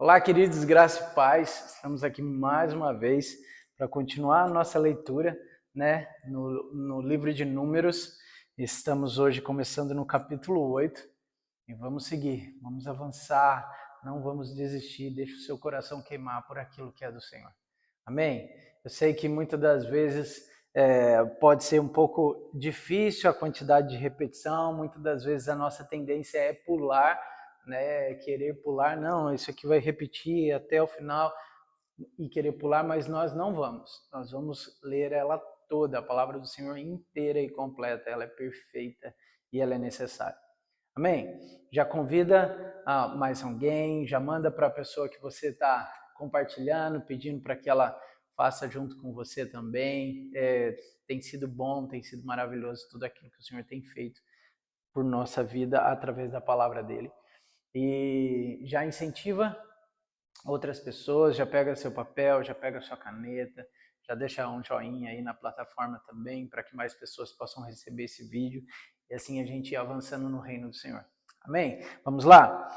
Olá, queridos, graça e paz. Estamos aqui mais uma vez para continuar a nossa leitura, no livro de Números. Estamos hoje começando no capítulo 8 e vamos seguir, vamos avançar, não vamos desistir. Deixe o seu coração queimar por aquilo que é do Senhor. Amém? Eu sei que muitas das vezes pode ser um pouco difícil a quantidade de repetição, muitas das vezes a nossa tendência é pular, né, querer pular, não, isso aqui vai repetir até o final e querer pular, mas nós não vamos. Nós vamos ler ela toda, a palavra do Senhor inteira e completa, ela é perfeita e ela é necessária. Amém? Já convida mais alguém, já manda para a pessoa que você está compartilhando, pedindo para que ela faça junto com você também. Tem sido bom, tem sido maravilhoso tudo aquilo que o Senhor tem feito por nossa vida através da palavra dele. E já incentiva outras pessoas, já pega seu papel, já pega sua caneta, já deixa um joinha aí na plataforma também, para que mais pessoas possam receber esse vídeo e assim a gente ir avançando no reino do Senhor. Amém? Vamos lá?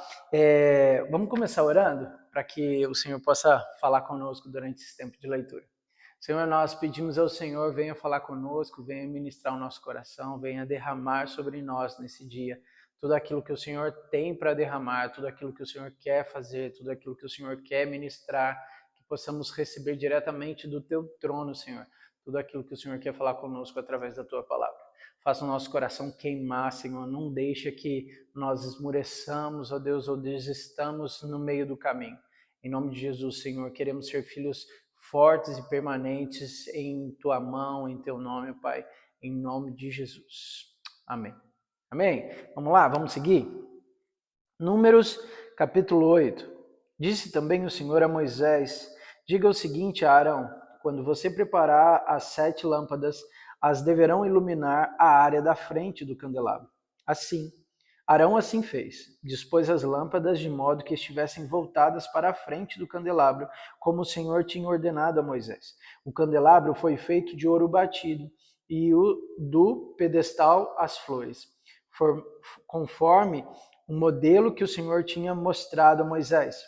Vamos começar orando para que o Senhor possa falar conosco durante esse tempo de leitura. Senhor, nós pedimos ao Senhor, venha falar conosco, venha ministrar o nosso coração, venha derramar sobre nós nesse dia tudo aquilo que o Senhor tem para derramar, tudo aquilo que o Senhor quer fazer, tudo aquilo que o Senhor quer ministrar, que possamos receber diretamente do Teu trono, Senhor, tudo aquilo que o Senhor quer falar conosco através da Tua palavra. Faça o nosso coração queimar, Senhor, não deixe que nós esmoreçamos, ó Deus, ou desistamos no meio do caminho. Em nome de Jesus, Senhor, queremos ser filhos fortes e permanentes em Tua mão, em Teu nome, Pai, em nome de Jesus. Amém. Amém? Vamos lá, vamos seguir? Números, capítulo 8. Disse também o Senhor a Moisés, diga o seguinte a Arão, quando você preparar as 7 lâmpadas, as deverão iluminar a área da frente do candelabro. Assim, Arão assim fez, dispôs as lâmpadas de modo que estivessem voltadas para a frente do candelabro, como o Senhor tinha ordenado a Moisés. O candelabro foi feito de ouro batido, e do pedestal as flores, conforme o modelo que o Senhor tinha mostrado a Moisés.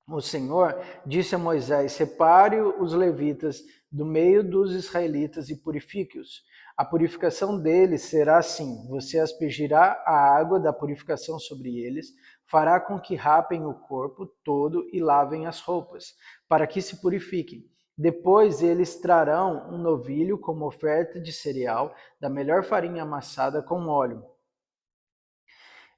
O Senhor disse a Moisés, separe os levitas do meio dos israelitas e purifique-os. A purificação deles será assim, você aspergirá a água da purificação sobre eles, fará com que rapem o corpo todo e lavem as roupas, para que se purifiquem. Depois eles trarão um novilho como oferta de cereal, da melhor farinha amassada com óleo.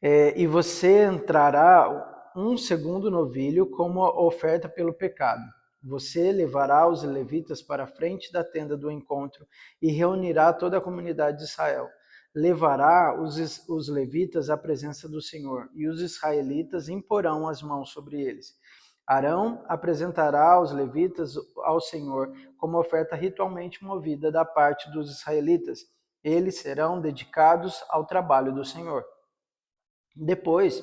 E você entrará um segundo novilho como oferta pelo pecado. Você levará os levitas para a frente da tenda do encontro e reunirá toda a comunidade de Israel. Levará os levitas à presença do Senhor, e os israelitas imporão as mãos sobre eles. Arão apresentará os levitas ao Senhor como oferta ritualmente movida da parte dos israelitas. Eles serão dedicados ao trabalho do Senhor. Depois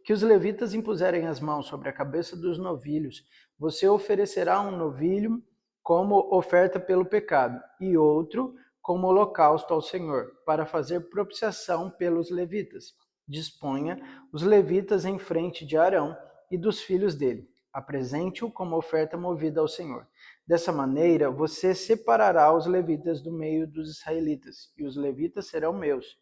que os levitas impuserem as mãos sobre a cabeça dos novilhos, você oferecerá um novilho como oferta pelo pecado e outro como holocausto ao Senhor, para fazer propiciação pelos levitas. Disponha os levitas em frente de Arão e dos filhos dele. Apresente-o como oferta movida ao Senhor. Dessa maneira, você separará os levitas do meio dos israelitas, e os levitas serão meus.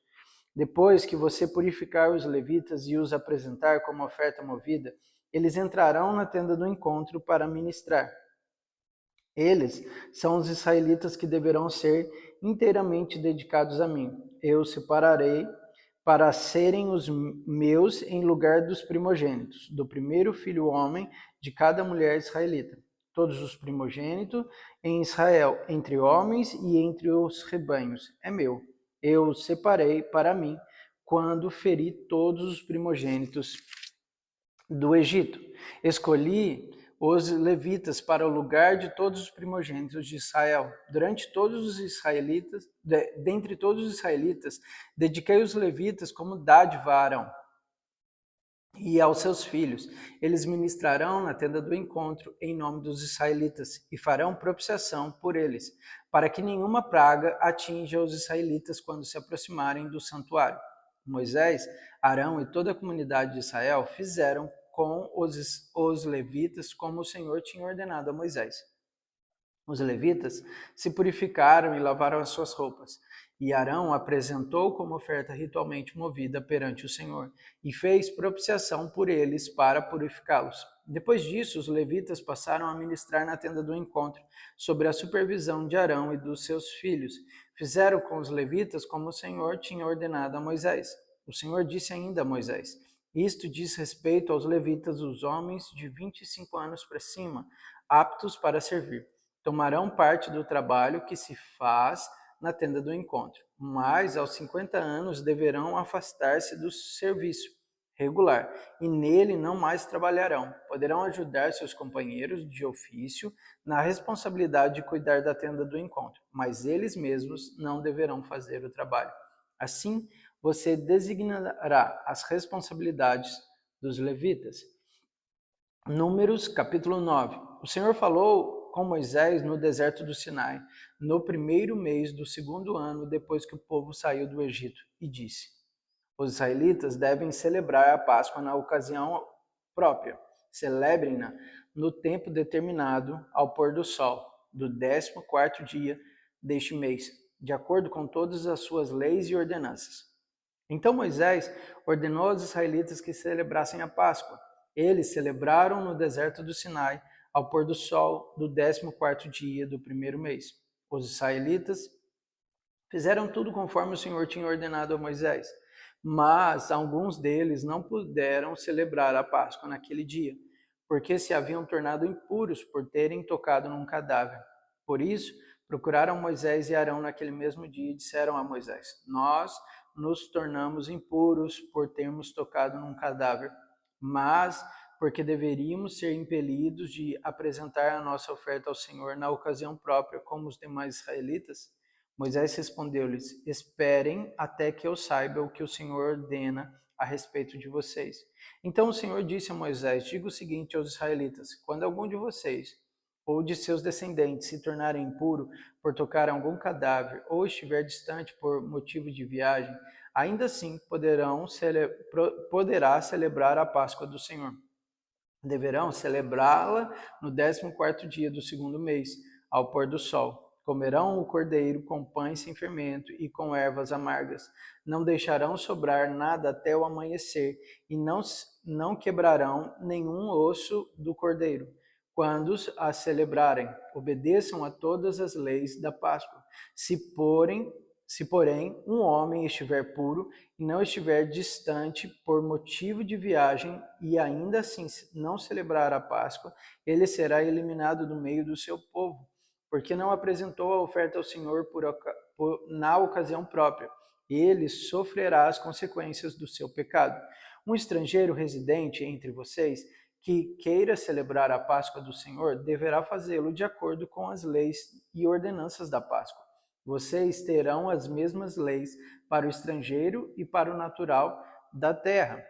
Depois que você purificar os levitas e os apresentar como oferta movida, eles entrarão na tenda do encontro para ministrar. Eles são os israelitas que deverão ser inteiramente dedicados a mim. Eu separarei para serem os meus em lugar dos primogênitos, do primeiro filho homem de cada mulher israelita. Todos os primogênitos em Israel, entre homens e entre os rebanhos, é meu. Eu separei para mim quando feri todos os primogênitos do Egito. Escolhi os levitas para o lugar de todos os primogênitos de Israel. Dentre todos os israelitas, dediquei os levitas como dádiva a Arão e aos seus filhos. Eles ministrarão na tenda do encontro em nome dos israelitas e farão propiciação por eles, para que nenhuma praga atinja os israelitas quando se aproximarem do santuário. Moisés, Arão e toda a comunidade de Israel fizeram com os levitas, como o Senhor tinha ordenado a Moisés. Os levitas se purificaram e lavaram as suas roupas. E Arão apresentou como oferta ritualmente movida perante o Senhor, e fez propiciação por eles para purificá-los. Depois disso, os levitas passaram a ministrar na tenda do encontro, sob a supervisão de Arão e dos seus filhos. Fizeram com os levitas como o Senhor tinha ordenado a Moisés. O Senhor disse ainda a Moisés: isto diz respeito aos levitas, os homens de 25 anos para cima, aptos para servir. Tomarão parte do trabalho que se faz na tenda do encontro, mas aos 50 anos deverão afastar-se do serviço regular, e nele não mais trabalharão. Poderão ajudar seus companheiros de ofício na responsabilidade de cuidar da tenda do encontro, mas eles mesmos não deverão fazer o trabalho. Assim, você designará as responsabilidades dos levitas. Números, capítulo 9. O Senhor falou com Moisés no deserto do Sinai, no primeiro mês do segundo ano depois que o povo saiu do Egito, e disse: os israelitas devem celebrar a Páscoa na ocasião própria. Celebrem-na no tempo determinado ao pôr do sol, do 14º dia deste mês, de acordo com todas as suas leis e ordenanças. Então Moisés ordenou aos israelitas que celebrassem a Páscoa. Eles celebraram no deserto do Sinai, ao pôr do sol do 14º dia do primeiro mês. Os israelitas fizeram tudo conforme o Senhor tinha ordenado a Moisés. Mas alguns deles não puderam celebrar a Páscoa naquele dia, porque se haviam tornado impuros por terem tocado num cadáver. Por isso, procuraram Moisés e Arão naquele mesmo dia e disseram a Moisés: nós nos tornamos impuros por termos tocado num cadáver, mas porque deveríamos ser impelidos de apresentar a nossa oferta ao Senhor na ocasião própria, como os demais israelitas. Moisés respondeu-lhes: esperem até que eu saiba o que o Senhor ordena a respeito de vocês. Então o Senhor disse a Moisés: diga o seguinte aos israelitas: quando algum de vocês ou de seus descendentes se tornarem impuro por tocar algum cadáver ou estiver distante por motivo de viagem, ainda assim poderá celebrar a Páscoa do Senhor. Deverão celebrá-la no 14º dia do segundo mês, ao pôr do sol. Comerão o cordeiro com pães sem fermento e com ervas amargas. Não deixarão sobrar nada até o amanhecer e não quebrarão nenhum osso do cordeiro. Quando a celebrarem, obedeçam a todas as leis da Páscoa. Se, porém, um homem estiver puro e não estiver distante por motivo de viagem e ainda assim não celebrar a Páscoa, ele será eliminado do meio do seu povo, porque não apresentou a oferta ao Senhor na ocasião própria. Ele sofrerá as consequências do seu pecado. Um estrangeiro residente entre vocês que queira celebrar a Páscoa do Senhor deverá fazê-lo de acordo com as leis e ordenanças da Páscoa. Vocês terão as mesmas leis para o estrangeiro e para o natural da terra.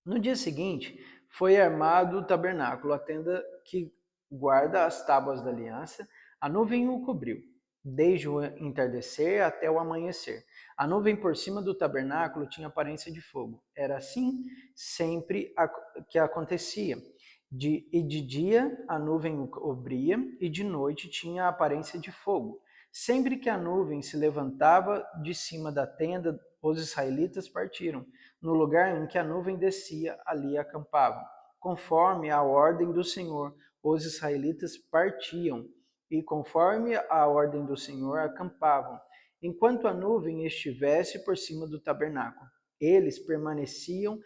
No dia seguinte, foi armado o tabernáculo, a tenda que guarda as tábuas da aliança. A nuvem o cobriu, desde o entardecer até o amanhecer. A nuvem por cima do tabernáculo tinha aparência de fogo. Era assim sempre que acontecia. De dia a nuvem o cobria e de noite tinha a aparência de fogo. Sempre que a nuvem se levantava de cima da tenda, os israelitas partiram. No lugar em que a nuvem descia, ali acampavam. Conforme a ordem do Senhor, os israelitas partiam, e conforme a ordem do Senhor, acampavam, enquanto a nuvem estivesse por cima do tabernáculo. Eles permaneciam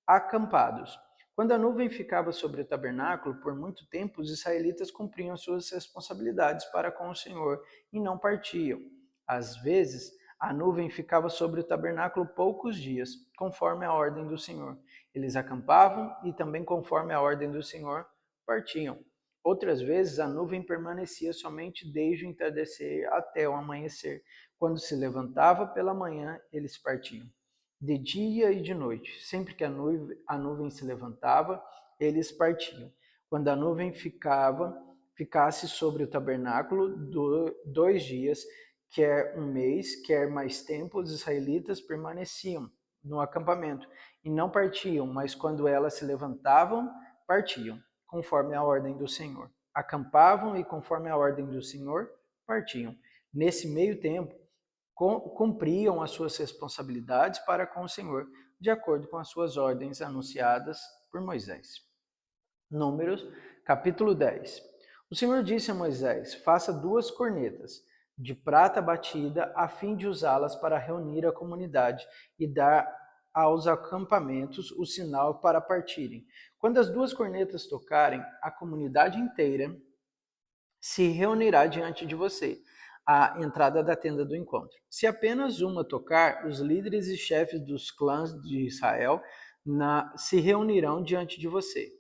acampados. Quando a nuvem ficava sobre o tabernáculo por muito tempo, os israelitas cumpriam suas responsabilidades para com o Senhor e não partiam. Às vezes, a nuvem ficava sobre o tabernáculo poucos dias, conforme a ordem do Senhor. Eles acampavam e também conforme a ordem do Senhor partiam. Outras vezes, a nuvem permanecia somente desde o entardecer até o amanhecer. Quando se levantava pela manhã, eles partiam. De dia e de noite, sempre que a nuvem se levantava, eles partiam. Quando a nuvem ficasse sobre o tabernáculo 2 dias, quer um mês, quer mais tempo, os israelitas permaneciam. no acampamento, e não partiam, mas quando elas se levantavam, partiam, conforme a ordem do Senhor. Acampavam e, conforme a ordem do Senhor, partiam. Nesse meio tempo, cumpriam as suas responsabilidades para com o Senhor, de acordo com as suas ordens anunciadas por Moisés. Números, capítulo 10. O Senhor disse a Moisés: faça 2 cornetas de prata batida, a fim de usá-las para reunir a comunidade e dar aos acampamentos o sinal para partirem. Quando as 2 cornetas tocarem, a comunidade inteira se reunirá diante de você, à entrada da tenda do encontro. Se apenas uma tocar, os líderes e chefes dos clãs de Israel se reunirão diante de você.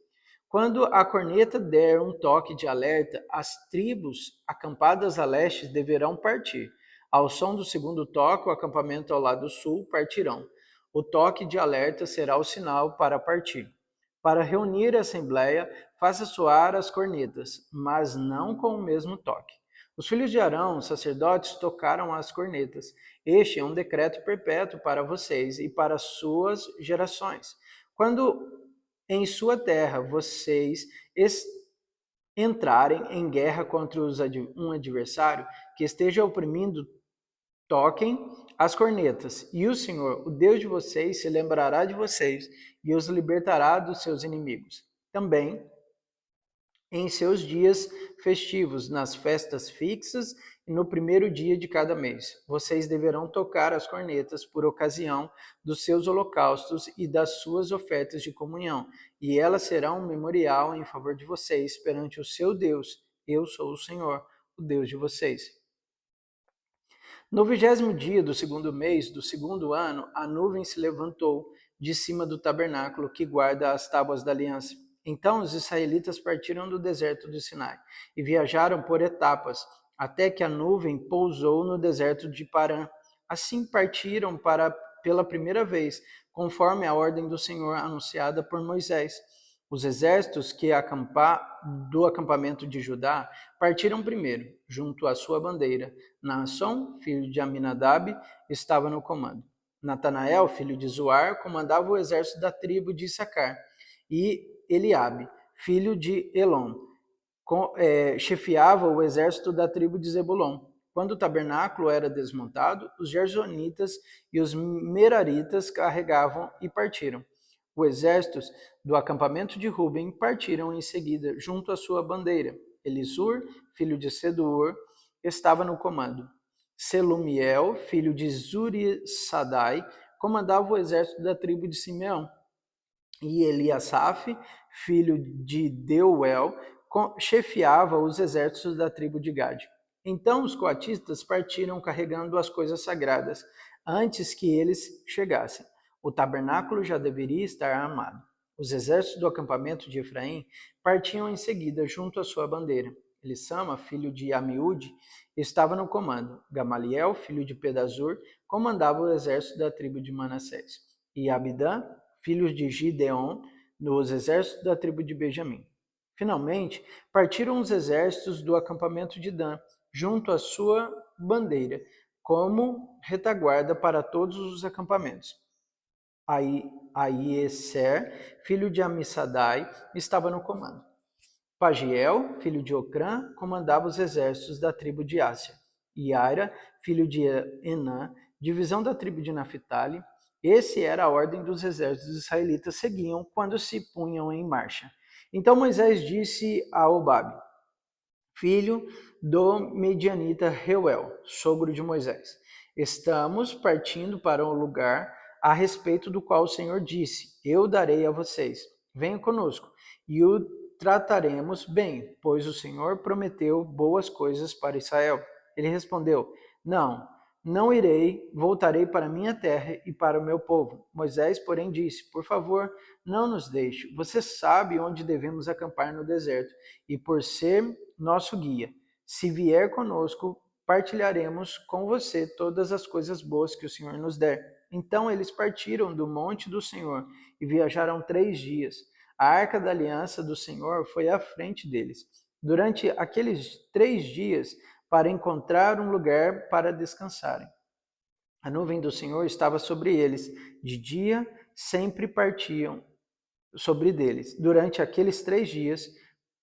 Quando a corneta der um toque de alerta, as tribos acampadas a leste deverão partir. Ao som do segundo toque, o acampamento ao lado sul partirão. O toque de alerta será o sinal para partir. Para reunir a assembleia, faça soar as cornetas, mas não com o mesmo toque. Os filhos de Arão, sacerdotes, tocaram as cornetas. Este é um decreto perpétuo para vocês e para suas gerações. Quando em sua terra vocês entrarem em guerra contra um adversário que esteja oprimindo, toquem as cornetas, e o Senhor, o Deus de vocês, se lembrará de vocês e os libertará dos seus inimigos. Também, em seus dias festivos, nas festas fixas e no primeiro dia de cada mês, vocês deverão tocar as cornetas por ocasião dos seus holocaustos e das suas ofertas de comunhão, e elas serão um memorial em favor de vocês perante o seu Deus. Eu sou o Senhor, o Deus de vocês. No 20º dia do 2º mês do 2º ano, a nuvem se levantou de cima do tabernáculo que guarda as tábuas da aliança. Então os israelitas partiram do deserto de Sinai e viajaram por etapas, até que a nuvem pousou no deserto de Parã. Assim partiram pela primeira vez, conforme a ordem do Senhor anunciada por Moisés. Os exércitos do acampamento de Judá partiram primeiro, junto à sua bandeira. Naasson, filho de Aminadab, estava no comando. Natanael, filho de Zuar, comandava o exército da tribo de Issacar. E Eliabe, filho de Elon, chefiava o exército da tribo de Zebulon. Quando o tabernáculo era desmontado, os gersonitas e os meraritas carregavam e partiram. Os exércitos do acampamento de Ruben partiram em seguida, junto à sua bandeira. Elisur, filho de Sedeur, estava no comando. Selumiel, filho de Zurisadai, comandava o exército da tribo de Simeão. E Eliasaf, filho de Deuel, chefiava os exércitos da tribo de Gade. Então os coatistas partiram carregando as coisas sagradas, antes que eles chegassem. O tabernáculo já deveria estar armado. Os exércitos do acampamento de Efraim partiam em seguida junto à sua bandeira. Elissama, filho de Amiúde, estava no comando. Gamaliel, filho de Pedazur, comandava o exército da tribo de Manassés. E Abidã, filho de Gideon, nos exércitos da tribo de Benjamim. Finalmente, partiram os exércitos do acampamento de Dan, junto à sua bandeira, como retaguarda para todos os acampamentos. Aieser, filho de Amissadai, estava no comando. Pagiel, filho de Ocrã, comandava os exércitos da tribo de Ásia. Iaira, filho de Enã, divisão da tribo de Naphtali. Esse era a ordem dos exércitos israelitas seguiam quando se punham em marcha. Então Moisés disse a Obabe, filho do medianita Reuel, sogro de Moisés: estamos partindo para um lugar a respeito do qual o Senhor disse: eu darei a vocês. Venham conosco e o trataremos bem, pois o Senhor prometeu boas coisas para Israel. Ele respondeu: não irei, voltarei para minha terra e para o meu povo. Moisés, porém, disse: por favor, não nos deixe. Você sabe onde devemos acampar no deserto, e por ser nosso guia, se vier conosco, partilharemos com você todas as coisas boas que o Senhor nos der. Então eles partiram do monte do Senhor e viajaram 3 dias. A arca da aliança do Senhor foi à frente deles durante aqueles 3 dias para encontrar um lugar para descansarem. A nuvem do Senhor estava sobre eles, de dia sempre partiam sobre deles. Durante aqueles 3 dias,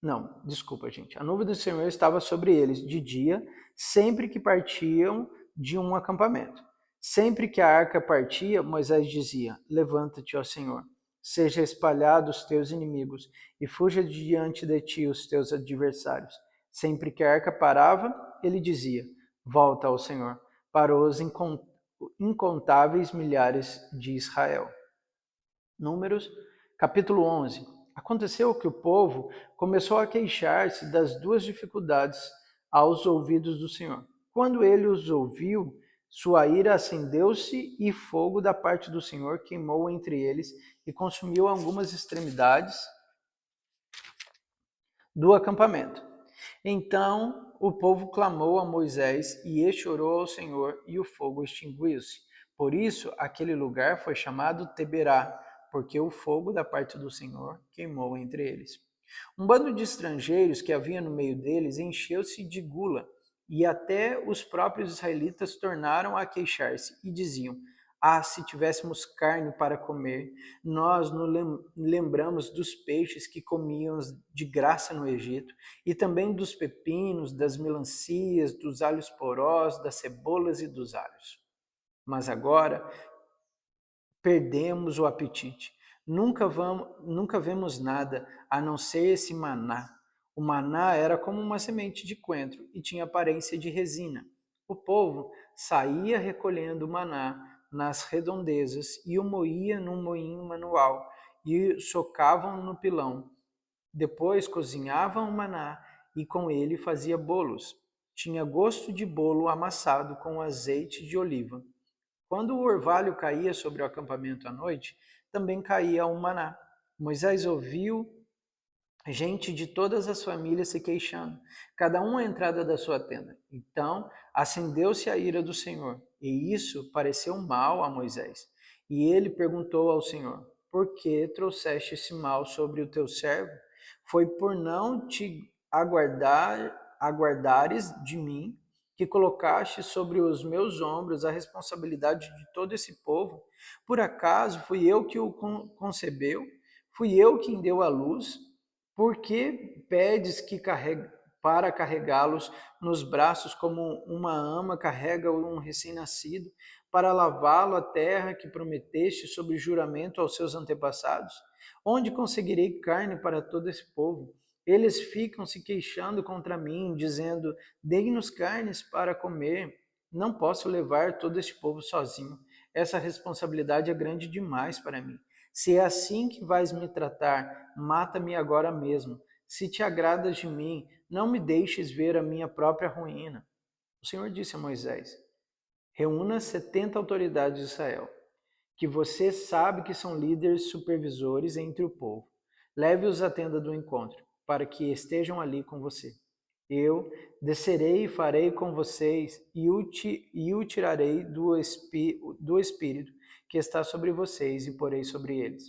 não, desculpa, gente. A nuvem do Senhor estava sobre eles de dia, sempre que partiam de um acampamento. Sempre que a arca partia, Moisés dizia: Levanta-te, ó Senhor, seja espalhados os teus inimigos e fuja diante de ti os teus adversários. Sempre que a arca parava, ele dizia: Volta ao Senhor, para os incontáveis milhares de Israel. Números, capítulo 11. Aconteceu que o povo começou a queixar-se das duas dificuldades aos ouvidos do Senhor. Quando ele os ouviu, sua ira acendeu-se e fogo da parte do Senhor queimou entre eles e consumiu algumas extremidades do acampamento. Então o povo clamou a Moisés e este orou ao Senhor e o fogo extinguiu-se. Por isso aquele lugar foi chamado Teberá, porque o fogo da parte do Senhor queimou entre eles. Um bando de estrangeiros que havia no meio deles encheu-se de gula, e até os próprios israelitas tornaram a queixar-se e diziam: Ah, se tivéssemos carne para comer, nós nos lembramos dos peixes que comíamos de graça no Egito, e também dos pepinos, das melancias, dos alhos porós, das cebolas e dos alhos. Mas agora perdemos o apetite. Nunca vemos nada a não ser esse maná. O maná era como uma semente de coentro e tinha aparência de resina. O povo saía recolhendo o maná nas redondezas e o moía num moinho manual e socavam no pilão. Depois cozinhavam o maná e com ele fazia bolos. Tinha gosto de bolo amassado com azeite de oliva. Quando o orvalho caía sobre o acampamento à noite, também caía o maná. Moisés ouviu gente de todas as famílias se queixando, cada um à entrada da sua tenda. Então acendeu-se a ira do Senhor, e isso pareceu mal a Moisés. E ele perguntou ao Senhor: Por que trouxeste esse mal sobre o teu servo? Foi por não te aguardares de mim que colocaste sobre os meus ombros a responsabilidade de todo esse povo? Por acaso fui eu que o concebeu? Fui eu quem deu à luz? Por que pedes que para carregá-los nos braços como uma ama carrega um recém-nascido, para lavá-lo a terra que prometeste sob juramento aos seus antepassados? Onde conseguirei carne para todo esse povo? Eles ficam se queixando contra mim, dizendo: Dê-nos carnes para comer. Não posso levar todo este povo sozinho. Essa responsabilidade é grande demais para mim. Se é assim que vais me tratar, mata-me agora mesmo. Se te agradas de mim, não me deixes ver a minha própria ruína. O Senhor disse a Moisés: Reúna 70 autoridades de Israel, que você sabe que são líderes supervisores entre o povo. Leve-os à tenda do encontro, para que estejam ali com você. Eu descerei e farei com vocês e o tirarei do espírito que está sobre vocês e porei sobre eles.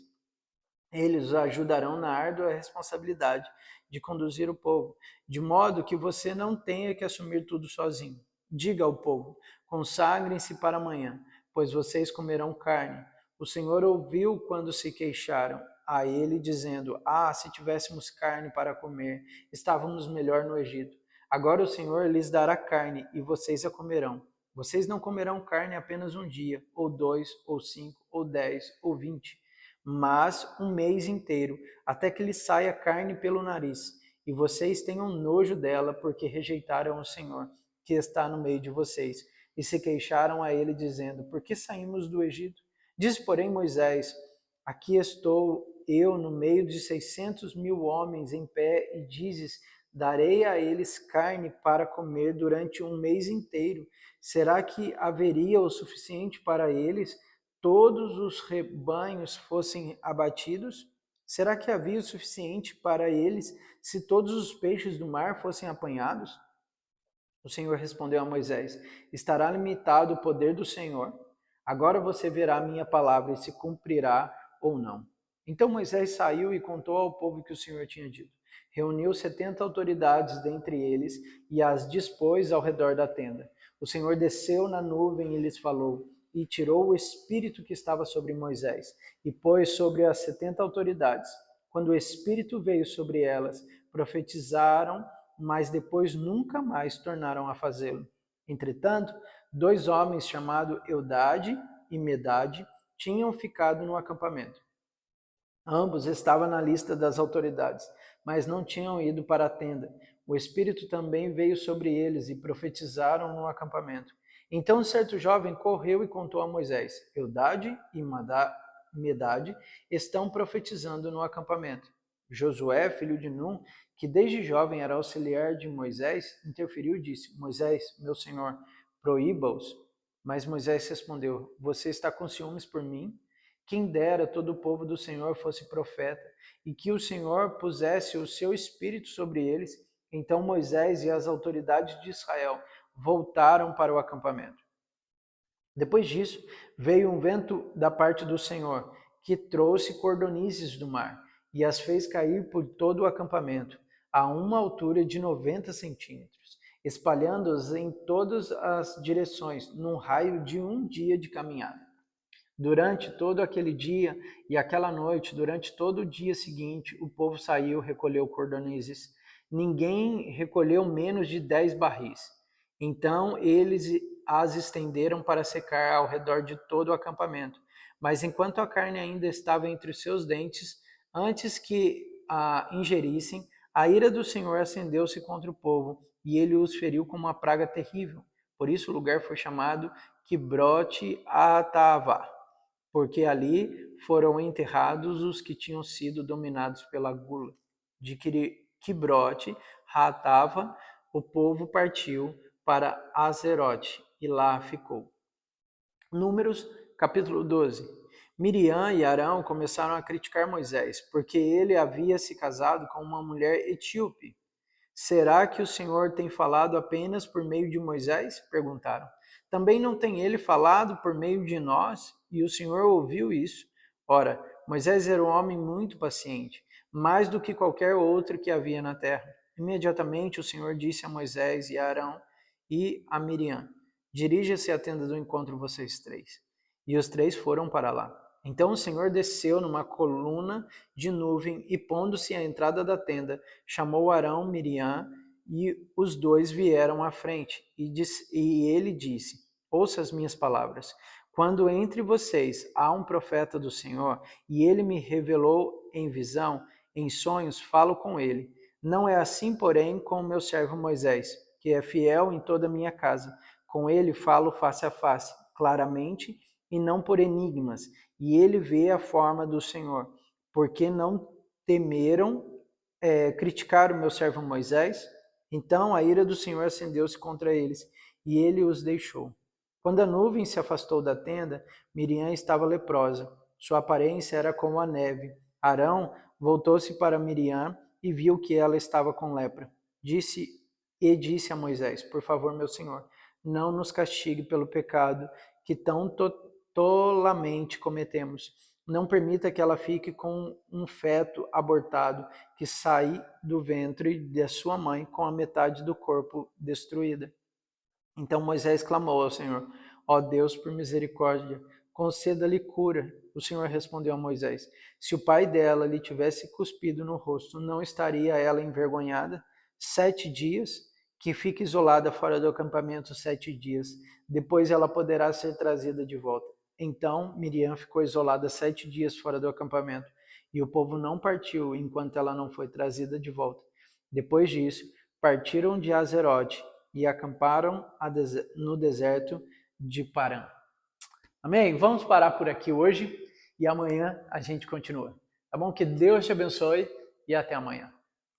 Eles os ajudarão na árdua responsabilidade de conduzir o povo, de modo que você não tenha que assumir tudo sozinho. Diga ao povo: consagrem-se para amanhã, pois vocês comerão carne. O Senhor ouviu quando se queixaram a ele, dizendo: Ah, se tivéssemos carne para comer, estávamos melhor no Egito. Agora o Senhor lhes dará carne e vocês a comerão. Vocês não comerão carne apenas um dia, ou 2, ou 5, ou 10, ou 20, mas um mês inteiro, até que lhe saia carne pelo nariz, e vocês tenham nojo dela, porque rejeitaram o Senhor, que está no meio de vocês, e se queixaram a ele, dizendo: Por que saímos do Egito? Diz, porém, Moisés: Aqui estou eu no meio de 600.000 homens em pé, e dizes: Darei a eles carne para comer durante um mês inteiro. Será que haveria o suficiente para eles? Todos os rebanhos fossem abatidos? Será que havia o suficiente para eles se todos os peixes do mar fossem apanhados? O Senhor respondeu a Moisés: Estará limitado o poder do Senhor? Agora você verá a minha palavra e se cumprirá ou não. Então Moisés saiu e contou ao povo que o Senhor tinha dito. Reuniu 70 autoridades dentre eles e as dispôs ao redor da tenda. O Senhor desceu na nuvem e lhes falou. e tirou o espírito que estava sobre Moisés e pôs sobre as 70 autoridades. Quando o espírito veio sobre elas, profetizaram, mas depois nunca mais tornaram a fazê-lo. Entretanto, 2 homens chamados Eudade e Medade tinham ficado no acampamento. Ambos estavam na lista das autoridades, mas não tinham ido para a tenda. O Espírito também veio sobre eles e profetizaram no acampamento. Então certo jovem correu e contou a Moisés: Eudade e Medade estão profetizando no acampamento. Josué, filho de Num, que desde jovem era auxiliar de Moisés, interferiu e disse: Moisés, meu senhor, proíba-os. Mas Moisés respondeu: Você está com ciúmes por mim? Quem dera todo o povo do Senhor fosse profeta, e que o Senhor pusesse o seu espírito sobre eles. Então Moisés e as autoridades de Israel voltaram para o acampamento. Depois disso, veio um vento da parte do Senhor, que trouxe cordonizes do mar, e as fez cair por todo o acampamento, a uma altura de 90 centímetros, espalhando-as em todas as direções, num raio de 1 dia de caminhada. Durante todo aquele dia e aquela noite, durante todo o dia seguinte, o povo saiu, recolheu cordonizes. Ninguém recolheu menos de 10 barris. Então eles as estenderam para secar ao redor de todo o acampamento. Mas enquanto a carne ainda estava entre os seus dentes, antes que a ingerissem, a ira do Senhor acendeu-se contra o povo, e ele os feriu com uma praga terrível. Por isso o lugar foi chamado Quibrote Atavá, porque ali foram enterrados os que tinham sido dominados pela gula. De Quibrote Haatava, o povo partiu para Azerote e lá ficou. Números, capítulo 12. Miriam e Arão começaram a criticar Moisés, porque ele havia se casado com uma mulher etíope. Será que o Senhor tem falado apenas por meio de Moisés? Perguntaram. Também não tem ele falado por meio de nós? E o Senhor ouviu isso. Ora, Moisés era um homem muito paciente, mais do que qualquer outro que havia na terra. Imediatamente o Senhor disse a Moisés e a Arão e a Miriam: Dirija-se à tenda do encontro vocês três. E os três foram para lá. Então o Senhor desceu numa coluna de nuvem e, pondo-se à entrada da tenda, chamou Arão, Miriam, e os dois vieram à frente. E ele disse: Ouça as minhas palavras. Quando entre vocês há um profeta do Senhor, e ele me revelou em visão, em sonhos, falo com ele. Não é assim, porém, com o meu servo Moisés, que é fiel em toda a minha casa. Com ele falo face a face, claramente, e não por enigmas, e ele vê a forma do Senhor. Porque não temeram criticar o meu servo Moisés? Então a ira do Senhor acendeu-se contra eles, e ele os deixou. Quando a nuvem se afastou da tenda, Miriam estava leprosa. Sua aparência era como a neve. Arão voltou-se para Miriam e viu que ela estava com lepra. Disse a Moisés: Por favor, meu senhor, não nos castigue pelo pecado que tão tolamente cometemos. Não permita que ela fique com um feto abortado que sai do ventre de sua mãe com a metade do corpo destruída. Então Moisés clamou ao Senhor: Ó Deus, por misericórdia, conceda-lhe cura. O Senhor respondeu a Moisés: Se o pai dela lhe tivesse cuspido no rosto, não estaria ela envergonhada? 7 dias, que fique isolada fora do acampamento 7 dias. Depois ela poderá ser trazida de volta. Então Miriam ficou isolada 7 dias fora do acampamento, e o povo não partiu enquanto ela não foi trazida de volta. Depois disso, partiram de Azerote e acamparam no deserto de Parã. Amém? Vamos parar por aqui hoje e amanhã a gente continua. Tá bom? Que Deus te abençoe e até amanhã.